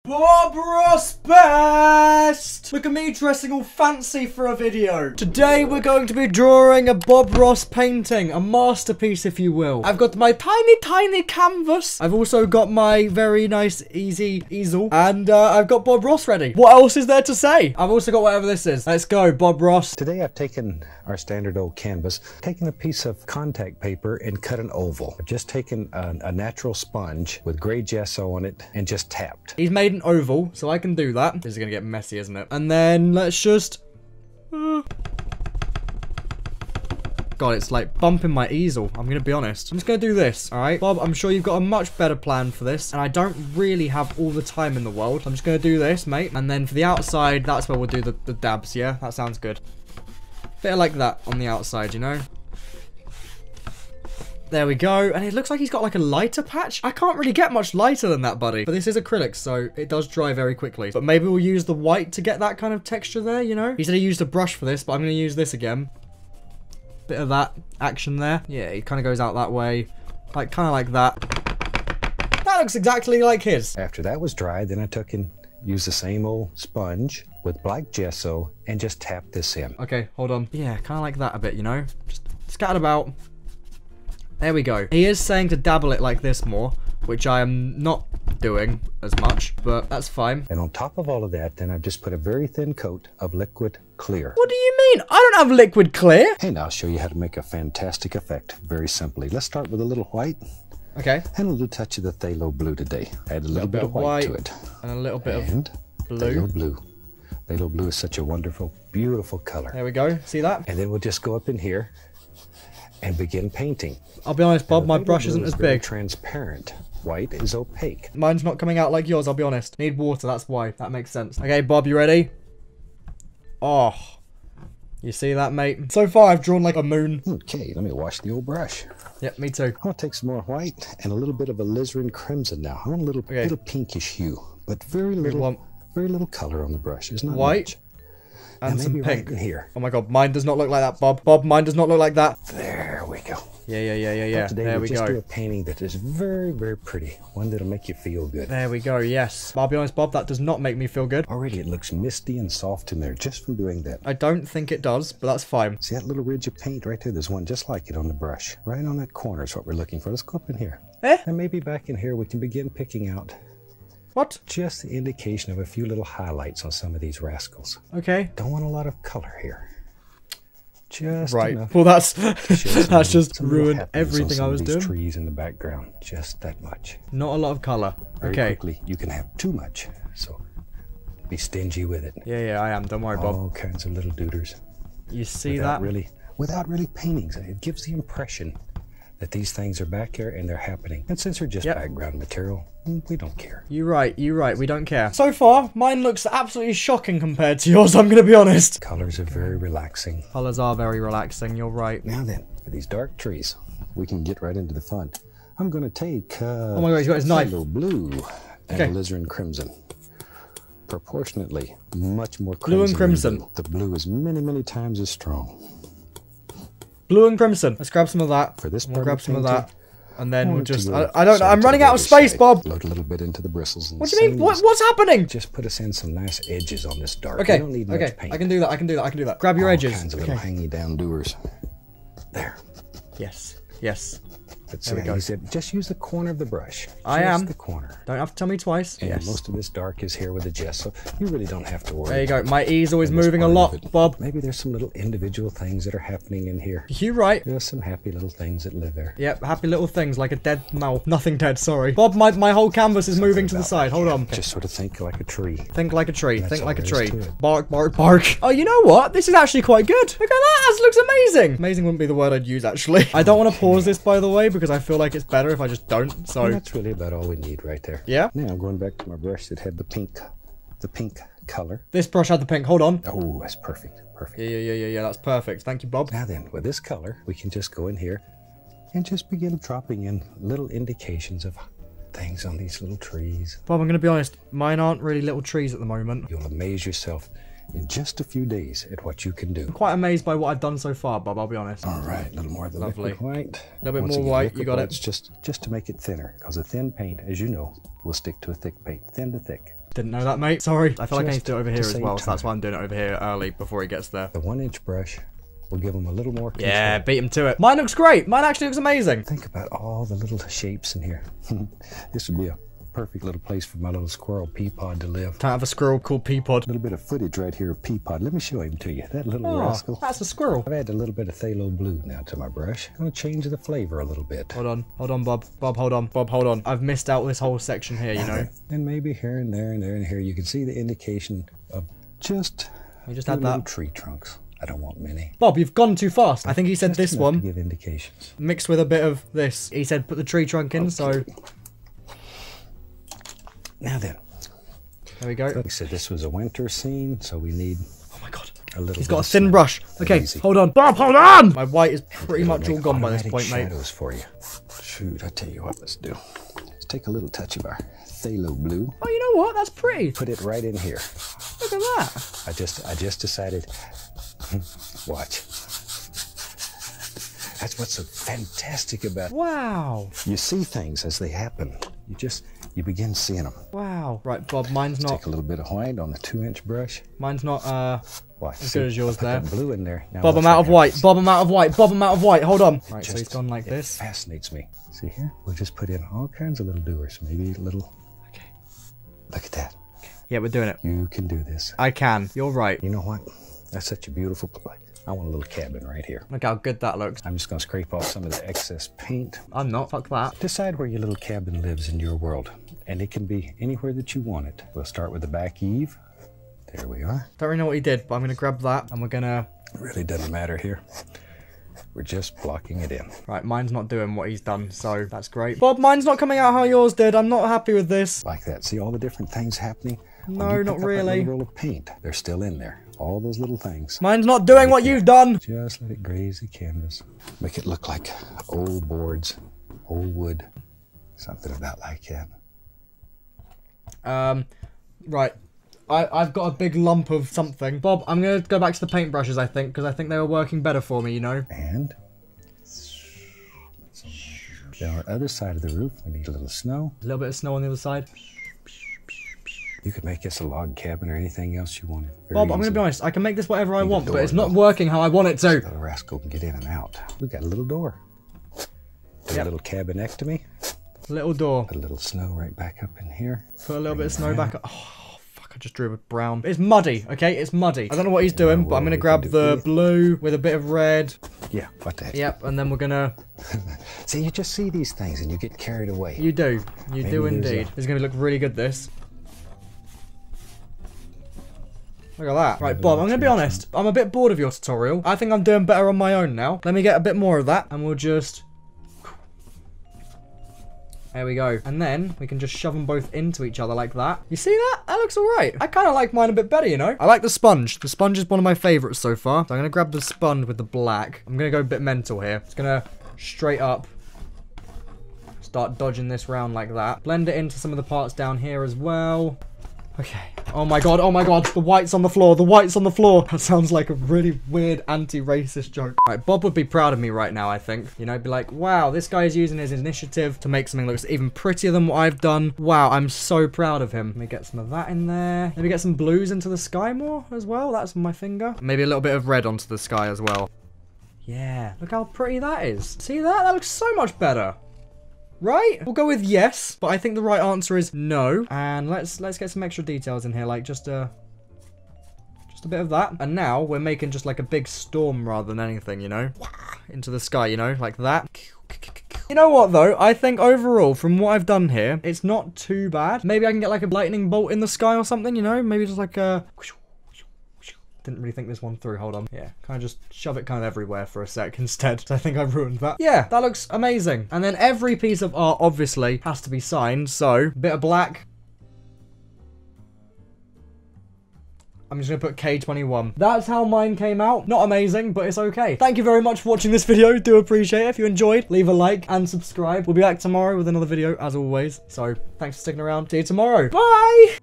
Bob Ross Best! Look at me dressing all fancy for a video. Today we're going to be drawing a Bob Ross painting, a masterpiece if you will. I've got my tiny canvas. I've also got my very nice easy easel. And I've got Bob Ross ready. What else is there to say? I've also got whatever this is. Let's go, Bob Ross. Today I've taken our standard old canvas, taken a piece of contact paper and cut an oval. I've just taken a natural sponge with gray gesso on it and just tapped. He's made an oval, so I can do that. This is gonna get messy, isn't it? And then let's just... God, it's like bumping my easel. I'm gonna be honest. I'm just gonna do this, all right? Bob, I'm sure you've got a much better plan for this, and I don't really have all the time in the world. I'm just gonna do this, mate. And then for the outside, that's where we'll do the dabs, yeah? That sounds good. Bit like that on the outside, you know? There we go. And it looks like he's got like a lighter patch. I can't really get much lighter than that, buddy. But this is acrylic, so it does dry very quickly. But maybe we'll use the white to get that kind of texture there, you know? He said he used a brush for this, but I'm going to use this again. Bit of that action there. Yeah, it kind of goes out that way. Like, kind of like that. That looks exactly like his. After that was dry, then I took and used the same old sponge with black gesso and just tapped this in. Okay, hold on. Yeah, kind of like that a bit, you know? Just scattered about. There we go. He is saying to dabble it like this more, which I am not doing as much, but that's fine. And on top of all of that, then I've just put a very thin coat of liquid clear. What do you mean? I don't have liquid clear. And I'll show you how to make a fantastic effect very simply. Let's start with a little white. Okay. And a little touch of the phthalo blue today. Add a little bit of white to it. And a little bit of blue. Phthalo blue. Phthalo blue is such a wonderful, beautiful color. There we go. See that? And then we'll just go up in here and begin painting. I'll be honest, Bob, my brush isn't as big. Transparent. White is opaque. Mine's not coming out like yours, I'll be honest. Need water, that's why. That makes sense. Okay, Bob, you ready? Oh. You see that, mate? So far, I've drawn like a moon. Okay, let me wash the old brush. Yep, me too. I'm gonna take some more white and a little bit of alizarin crimson now. I want a little pinkish hue, but very little color on the brush. It's not white. much. And some pink. Right in here. Oh my god, mine does not look like that, Bob. Bob, mine does not look like that. There we go. Yeah. Today There we just go. do a painting that is very, very pretty. One that'll make you feel good. There we go, yes. I'll be honest, Bob, that does not make me feel good. Already it looks misty and soft in there just from doing that. I don't think it does, but that's fine. See that little ridge of paint right there? There's one just like it on the brush. Right on that corner is what we're looking for. Let's go up in here. And maybe back in here we can begin picking out just the indication of a few little highlights on some of these rascals. Okay. Don't want a lot of color here. Just right. enough. Well, that's just ruined everything I was doing. Trees in the background, just that much. Not a lot of color. Very quickly, you can have too much, so be stingy with it. Yeah, I am. Don't worry, Bob. All kinds of little dooders. You see that? Without really painting, it gives the impression that these things are back there and they're happening. And since they're just background material, we don't care. You're right. We don't care. So far, mine looks absolutely shocking compared to yours, I'm going to be honest. Colors are very relaxing. Colors are very relaxing, you're right. Now then, for these dark trees, we can get right into the fun. I'm going to take oh my god, he's got his knife. Blue and alizarin crimson. Proportionately, much more crimson. Blue and crimson. Blue. The blue is many, many times as strong. Blue and crimson. Let's grab some of that. For this we'll grab some of painting, that. And then we'll just... I don't know. I'm running out of space, Bob. Load a little bit into the bristles. What do you mean? What's happening? Just put us in some nice edges on this dark. Okay. We don't need much paint. I can do that. Grab your edges. All kinds of little hangy down doers. There. Yes. But there we go. He said, just use the corner of the brush. I am. The corner. Don't have to tell me twice. And most of this dark is here with the gesso. You really don't have to worry. There you go. My easel is moving a lot, Bob. Maybe there's some little individual things that are happening in here. You're right. There's some happy little things that live there. Yep, happy little things like a dead mouse. Nothing dead, sorry. Bob, my whole canvas is moving to the side. Hold on. Just sort of think like a tree. Think like a tree. Think like a tree. Bark, bark, bark. Oh, you know what? This is actually quite good. Look at that. This looks amazing. Amazing wouldn't be the word I'd use, actually. I don't want to pause this, by the way, because I feel like it's better if I just don't. So and that's really about all we need right there. Yeah. Now I'm going back to my brush that had the pink color. This brush had the pink. Hold on. Oh, that's perfect. Yeah. That's perfect. Thank you, Bob. Now then, with this color, we can just go in here and just begin dropping in little indications of things on these little trees. Bob, I'm going to be honest. Mine aren't really little trees at the moment. You'll amaze yourself in just a few days at what you can do. I'm quite amazed by what I've done so far, Bob, I'll be honest. All right, a little more of the liquid white. A little bit more white, you got it. Just to make it thinner, because a thin paint, as you know, will stick to a thick paint. Thin to thick. Didn't know that, mate. Sorry. I feel like I need to do it over here Just as well, save so that's time. why I'm doing it over here early before he gets there. The 1-inch brush will give them a little more control. Yeah, beat him to it. Mine looks great. Mine actually looks amazing. Think about all the little shapes in here. This would be a perfect little place for my little squirrel Peapod to live. Can't have a squirrel called Peapod. A little bit of footage right here of Peapod. Let me show him to you. That little rascal. That's a squirrel. I've added a little bit of phthalo blue now to my brush. I'm going to change the flavor a little bit. Hold on, Bob. Bob, hold on. Bob, hold on. I've missed out this whole section here, you know. And maybe here and there and there and here, you can see the indication of just You just a had little that. tree trunks. I don't want many. Bob, you've gone too fast. I think he said Just this enough one to give indications. mixed with a bit of this. He said put the tree trunk in, so Now then, there we go. like I said, this was a winter scene, so we need Oh my god. a little. He's bit got a of thin snow. brush. Okay, Easy. hold on. Bob, hold on! My white is pretty It'll much all make gone by this automatic point, mate. shadows for you. Shoot, I tell you what, let's do. Let's take a little touch of our phthalo blue. Oh, you know what? That's pretty. Put it right in here. Look at that. I just decided. Watch. That's what's so fantastic about it. Wow. You see things as they happen. You begin seeing them. Wow. Right, Bob, mine's not Take a little bit of white on the 2-inch brush. mine's not Watch. as good as yours I put there. that blue in there. Now Bob, watch I'm out what of white. happens. Bob, I'm out of white. Bob, I'm out of white. Hold on. Right, so Just- he's gone like it this. fascinates me. See here? We'll just put in all kinds of little doers. Maybe a little. Okay. Look at that. Yeah, we're doing it. You can do this. I can. You're right. You know what? That's such a beautiful place. I want a little cabin right here. Look how good that looks. I'm just going to scrape off some of the excess paint. I'm not. Fuck that. Decide where your little cabin lives in your world. And it can be anywhere that you want it. We'll start with the back eave. There we are. Don't really know what he did, but I'm going to grab that and we're going to... It really doesn't matter here. We're just blocking it in. Right, mine's not doing what he's done, so that's great. Bob, mine's not coming out how yours did. I'm not happy with this. Like that. See all the different things happening? No, When you not pick up that really. little roll of paint, they're still in there. All those little things. Mine's not doing what you've done. Just let it graze the canvas. Make it look like old boards, old wood. Something about like that. Right. I've got a big lump of something. Bob, I'm going to go back to the paintbrushes, I think, because I think they were working better for me, you know? And down our other side of the roof, we need a little snow. A little bit of snow on the other side. You could make this a log cabin or anything else you wanted. Bob, I'm going to be honest. I can make this whatever I Need a want, but door, it's not though. working how I want it to. Little rascal can get in and out. We got a little door. Put Yep. a little cabinectomy. Little door. Put a little snow right back up in here. Put a little bit of Bring snow it back around. up. Oh, fuck, I just drew a brown. It's muddy, okay? It's muddy. I don't know what he's doing, but I'm going to we grab can the do- blue with a bit of red. Yeah, what the heck? Yep, and then we're going to... See, you just see these things and you get carried away. You do. You Maybe do there's indeed. a- It's going to look really good, this. Look at that. Right, Maybe Bob, I'm that's going to be too honest. I'm a bit bored of your tutorial. I think I'm doing better on my own now. Let me get a bit more of that, and we'll just... There we go. And then we can just shove them both into each other like that. You see that? That looks alright. I kind of like mine a bit better, you know? I like the sponge. The sponge is one of my favourites so far. So I'm going to grab the sponge with the black. I'm going to go a bit mental here. It's going to straight up start dodging this round like that. Blend it into some of the parts down here as well. Okay. Oh my god, oh my god. The white's on the floor, the white's on the floor. That sounds like a really weird anti-racist joke. Right, Bob would be proud of me right now, I think. You know, be like, wow, this guy's using his initiative to make something look even prettier than what I've done. Wow, I'm so proud of him. Let me get some of that in there. Maybe get some blues into the sky more as well. That's my finger. Maybe a little bit of red onto the sky as well. Yeah, look how pretty that is. See that? That looks so much better. Right? We'll go with yes, but I think the right answer is no. And let's get some extra details in here, like just a bit of that. And now we're making just like a big storm rather than anything, you know? Into the sky, you know, like that. You know what though? I think overall, from what I've done here, it's not too bad. Maybe I can get like a lightning bolt in the sky or something, you know? Maybe just like a... Didn't really think this one through. Hold on. Yeah, kind of just shove it kind of everywhere for a sec instead. So I think I ruined that. Yeah, that looks amazing. And then every piece of art obviously has to be signed. So, bit of black. I'm just going to put K21. That's how mine came out. Not amazing, but it's okay. Thank you very much for watching this video. Do appreciate it. If you enjoyed, leave a like and subscribe. We'll be back tomorrow with another video as always. So, thanks for sticking around. See you tomorrow. Bye!